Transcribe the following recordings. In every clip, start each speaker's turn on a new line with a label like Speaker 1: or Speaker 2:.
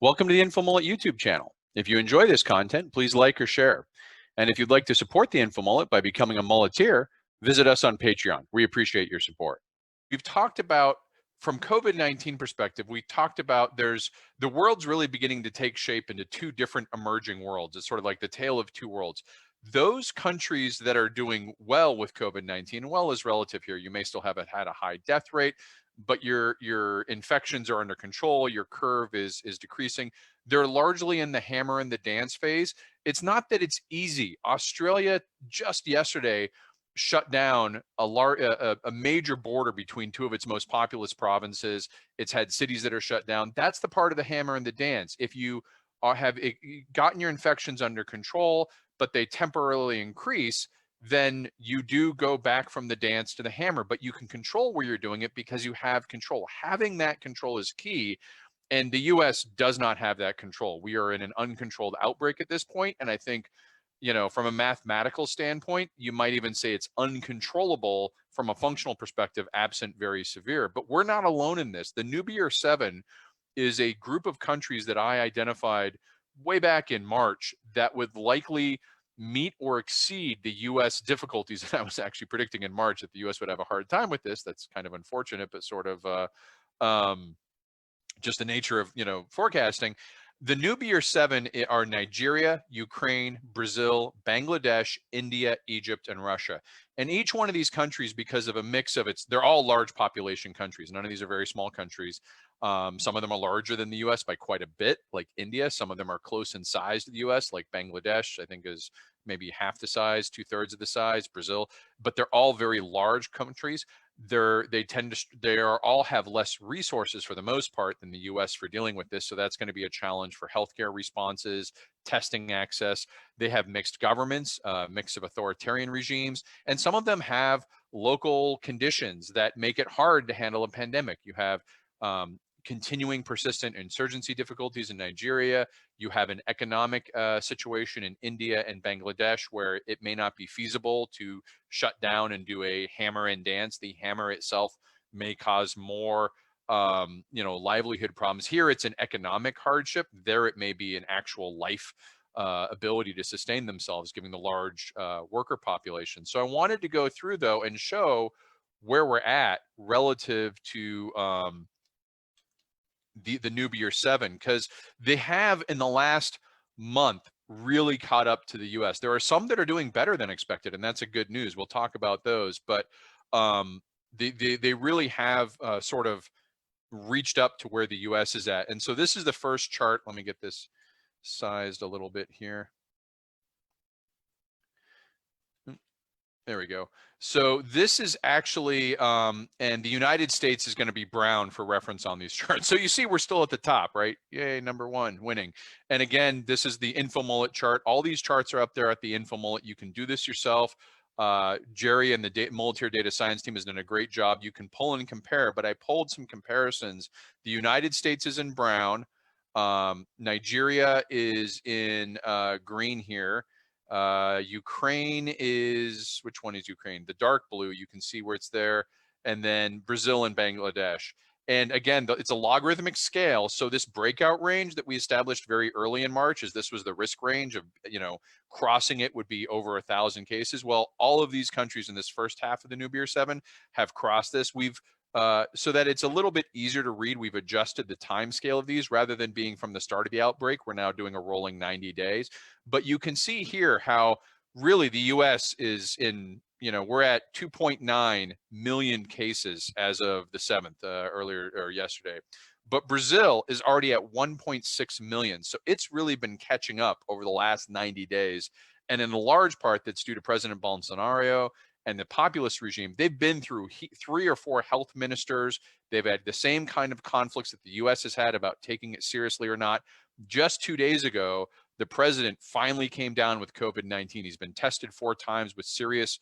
Speaker 1: Welcome to the InfoMullet YouTube channel. If you enjoy this content, please like or share. And if you'd like to support the InfoMullet by becoming a mulleteer, visit us on Patreon. We appreciate your support. We've talked about, from COVID-19 perspective, we talked about the world's really beginning to take shape into two different emerging worlds. It's sort of like the tale of two worlds. Those countries that are doing well with COVID-19, well is relative here. You may still have had a high death rate, but your infections are under control, your curve is decreasing. They're largely in the hammer and the dance phase. It's not that it's easy. Australia just yesterday shut down a major border between two of its most populous provinces. It's had cities that are shut down. That's the part of the hammer and the dance. If you have gotten your infections under control, but they temporarily increase, then you do go back from the dance to the hammer, but you can control where you're doing it because you have control. Having that control is key. And the US does not have that control. We are in an uncontrolled outbreak at this point. And I think, from a mathematical standpoint, you might even say it's uncontrollable from a functional perspective, absent very severe. But we're not alone in this. The NUBBIER-7 is a group of countries that I identified way back in March that would likely meet or exceed the US difficulties that I was actually predicting in March that the US would have a hard time with this. That's kind of unfortunate, but sort of just the nature of, forecasting. The NUBBIER-7 are Nigeria, Ukraine, Brazil, Bangladesh, India, Egypt, and Russia. And each one of these countries, because of a mix of they're all large population countries. None of these are very small countries. Some of them are larger than the US by quite a bit, like India. Some of them are close in size to the US, like Bangladesh, I think is maybe half the size, 2/3 of the size, Brazil, but they're all very large countries. They all have less resources for the most part than the US for dealing with this. So that's going to be a challenge for healthcare responses, testing access. They have mixed governments, mix of authoritarian regimes, and some of them have local conditions that make it hard to handle a pandemic. You have continuing persistent insurgency difficulties in Nigeria. You have an economic situation in India and Bangladesh where it may not be feasible to shut down and do a hammer and dance. The hammer itself may cause more livelihood problems. Here it's an economic hardship. There it may be an actual life ability to sustain themselves given the large worker population. So I wanted to go through though and show where we're at relative to the NUBBIER-7, because they have in the last month really caught up to the US. There are some that are doing better than expected, and that's a good news. We'll talk about those, but they really have sort of reached up to where the US is at. And so this is the first chart. Let me get this sized a little bit here. There we go. So this is actually, and the United States is going to be brown for reference on these charts. So you see we're still at the top, right? Yay, #1, winning. And again, this is the InfoMullet chart. All these charts are up there at the InfoMullet. You can do this yourself. Jerry and the Mulleteer Data Science team has done a great job. You can pull and compare, but I pulled some comparisons. The United States is in brown. Nigeria is in green here. Ukraine is, which one is Ukraine? The dark blue, you can see where it's there. And then Brazil and Bangladesh. And again, it's a logarithmic scale. So this breakout range that we established very early in March, as this was the risk range of, crossing it would be over 1,000 cases. Well, all of these countries in this first half of the NUBBIER-7 have crossed this. So that it's a little bit easier to read, we've adjusted the time scale of these rather than being from the start of the outbreak. We're now doing a rolling 90 days. But you can see here how really the US is in, we're at 2.9 million cases as of the 7th, earlier or yesterday. But Brazil is already at 1.6 million. So it's really been catching up over the last 90 days. And in a large part, that's due to President Bolsonaro and the populist regime. They've been through 3 or 4 health ministers. They've had the same kind of conflicts that the US has had about taking it seriously or not. Just 2 days ago, the president finally came down with COVID-19. He's been tested 4 times with serious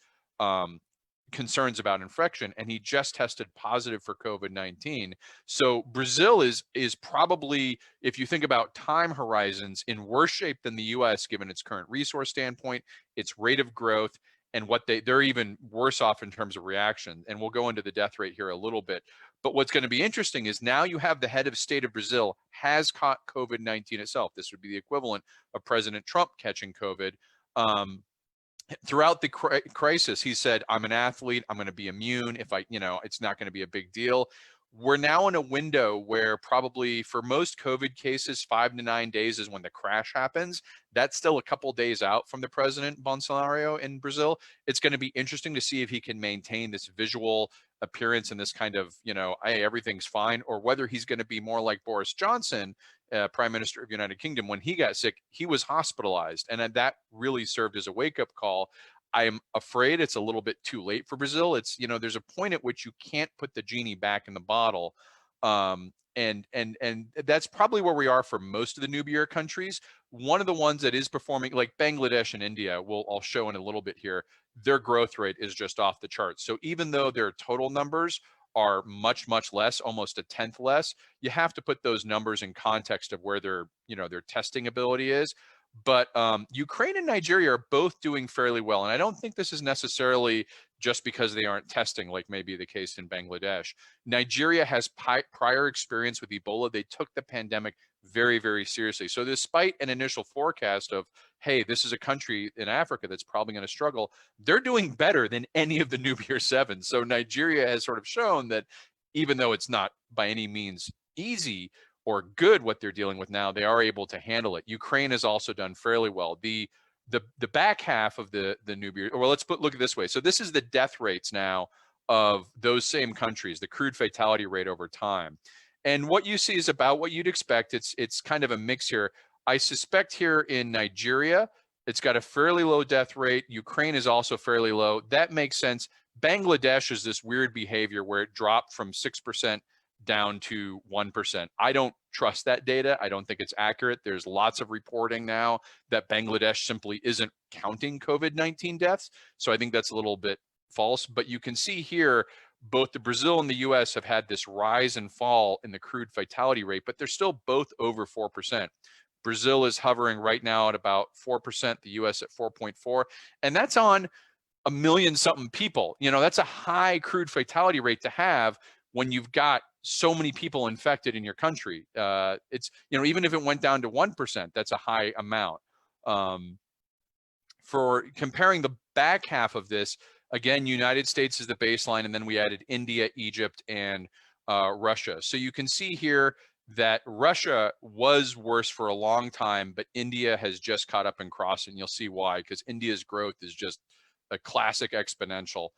Speaker 1: concerns about infection, and he just tested positive for COVID-19. So Brazil is probably, if you think about time horizons, in worse shape than the US, given its current resource standpoint, its rate of growth, and they're even worse off in terms of reaction. And we'll go into the death rate here a little bit. But what's going to be interesting is now you have the head of state of Brazil has caught COVID-19 itself. This would be the equivalent of President Trump catching COVID. Throughout the crisis, he said, I'm an athlete, I'm going to be immune. If it's not going to be a big deal. We're now in a window where probably for most COVID cases, 5 to 9 days is when the crash happens. That's still a couple days out from the president, Bolsonaro, in Brazil. It's going to be interesting to see if he can maintain this visual appearance and this kind of, hey, everything's fine, or whether he's going to be more like Boris Johnson, Prime Minister of the United Kingdom. When he got sick, he was hospitalized, and that really served as a wake-up call. I'm afraid it's a little bit too late for Brazil. It's, there's a point at which you can't put the genie back in the bottle. And that's probably where we are for most of the NUBBIER countries. One of the ones that is performing, like Bangladesh and India, I'll show in a little bit here, their growth rate is just off the charts. So even though their total numbers are much, much less, almost a tenth less, you have to put those numbers in context of where their testing ability is. But Ukraine and Nigeria are both doing fairly well. And I don't think this is necessarily just because they aren't testing, like maybe the case in Bangladesh. Nigeria has prior experience with Ebola. They took the pandemic very, very seriously. So despite an initial forecast of, hey, this is a country in Africa that's probably going to struggle, they're doing better than any of the NUBBIER-7. So Nigeria has sort of shown that even though it's not by any means easy or good what they're dealing with now, they are able to handle it. Ukraine has also done fairly well. The back half of the NUBBIER, well, look at it this way. So this is the death rates now of those same countries, the crude fatality rate over time. And what you see is about what you'd expect. It's kind of a mix here. I suspect here in Nigeria, it's got a fairly low death rate. Ukraine is also fairly low. That makes sense. Bangladesh is this weird behavior where it dropped from 6% down to 1%. I don't trust that data. I don't think it's accurate. There's lots of reporting now that Bangladesh simply isn't counting COVID-19 deaths. So I think that's a little bit false. But you can see here, both the Brazil and the US have had this rise and fall in the crude fatality rate, but they're still both over 4%. Brazil is hovering right now at about 4%, the US at 4.4, and that's on a million something people. That's a high crude fatality rate to have when you've got so many people infected in your country. It's, even if it went down to 1%, that's a high amount. For comparing the back half of this, again, United States is the baseline, and then we added India, Egypt, and Russia. So you can see here that Russia was worse for a long time, but India has just caught up and crossed, and you'll see why, because India's growth is just a classic exponential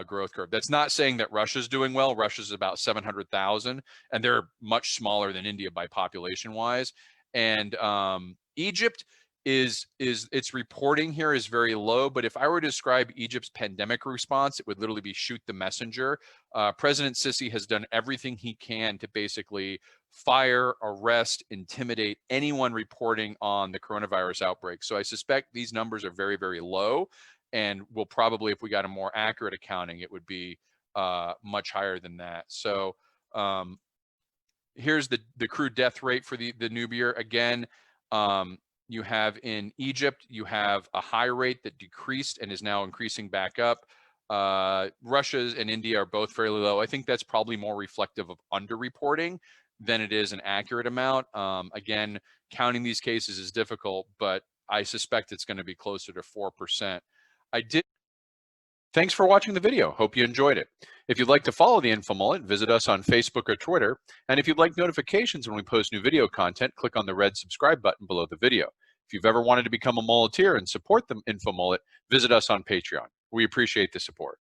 Speaker 1: growth curve. That's not saying that Russia's doing well. Russia's about 700,000, and they're much smaller than India by population wise. And Egypt its reporting here is very low, but if I were to describe Egypt's pandemic response, it would literally be shoot the messenger. President Sisi has done everything he can to basically fire, arrest, intimidate anyone reporting on the coronavirus outbreak. So I suspect these numbers are very, very low, and will probably, if we got a more accurate accounting, it would be much higher than that. So here's the crude death rate for the NUBBIER. Again, you have in Egypt, you have a high rate that decreased and is now increasing back up. Russia and India are both fairly low. I think that's probably more reflective of underreporting than it is an accurate amount. Again, counting these cases is difficult, but I suspect it's going to be closer to 4%. Thanks for watching the video. Hope you enjoyed it. If you'd like to follow the InfoMullet, visit us on Facebook or Twitter. And if you'd like notifications when we post new video content, click on the red subscribe button below the video. If you've ever wanted to become a mulleteer and support the InfoMullet, visit us on Patreon. We appreciate the support.